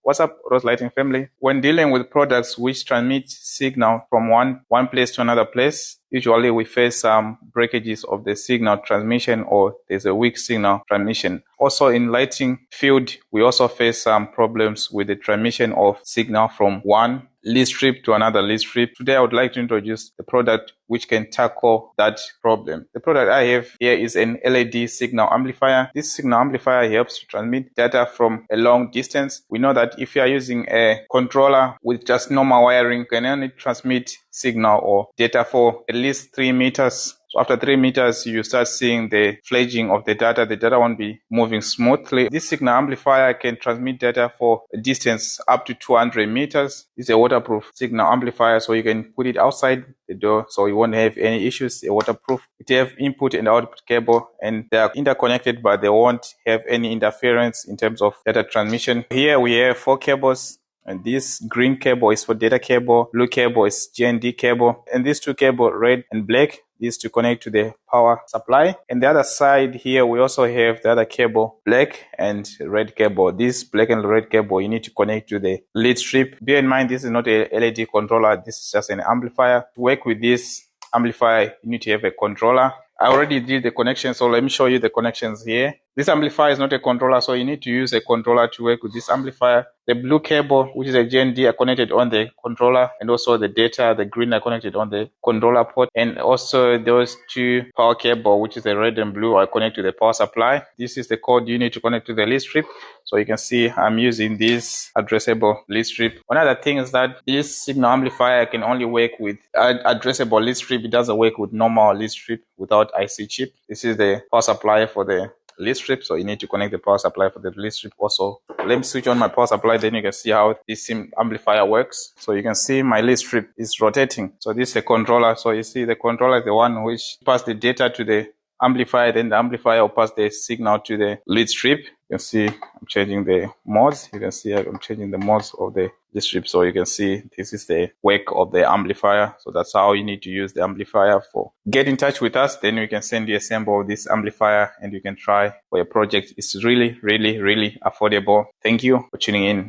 What's up, Rose Lighting family? When dealing with products which transmit signal from one place to another place, usually we face some breakages of the signal transmission, or there's a weak signal transmission. Also in lighting field, we also face some problems with the transmission of signal from one lead strip to another lead strip. Today I would like to introduce the product which can tackle that problem. The product I have here is an LED signal amplifier. This signal amplifier helps to transmit data from a long distance. We know that if you are using a controller with just normal wiring, you can only transmit signal or data for at least 3 meters. So after 3 meters, you start seeing the fledging of the data. The data won't be moving smoothly. This signal amplifier can transmit data for a distance up to 200 meters. It's a waterproof signal amplifier, so you can put it outside the door so you won't have any issues. It's waterproof. It have input and output cable, and they are interconnected, but they won't have any interference in terms of data transmission. Here we have 4 cables. And this green cable is for data cable, blue cable is GND cable, and these 2 cables, red and black, is to connect to the power supply. And the other side here, we also have the other cable, black and red cable. This black and red cable, you need to connect to the lead strip. Bear in mind, this is not a LED controller. This is just an amplifier. To work with this amplifier, you need to have a controller. I already did the connection, so let me show you the connections here. This amplifier is not a controller, so you need to use a controller to work with this amplifier. The blue cable, which is a GND, are connected on the controller, and also the data, the green, are connected on the controller port. And also those 2 power cable, which is the red and blue, are connected to the power supply. This is the code you need to connect to the lead strip. So you can see I'm using this addressable lead strip. Another thing is that this signal amplifier can only work with addressable lead strip. It doesn't work with normal lead strip without IC chip. This is the power supply for the lead strip, so you need to connect the power supply for the lead strip also. Let me switch on my power supply, then you can see how this amplifier works. So you can see my lead strip is rotating. So this is a controller. So you see the controller is the one which passes the data to the amplifier, then the amplifier will pass the signal to the lead strip. You can see I'm changing the modes. You can see I'm changing the modes of the lead strip. So you can see this is the work of the amplifier. So that's how you need to use the amplifier for. Get in touch with us, then we can send you a sample of this amplifier and you can try for your project. It's really, really, really affordable. Thank you for tuning in.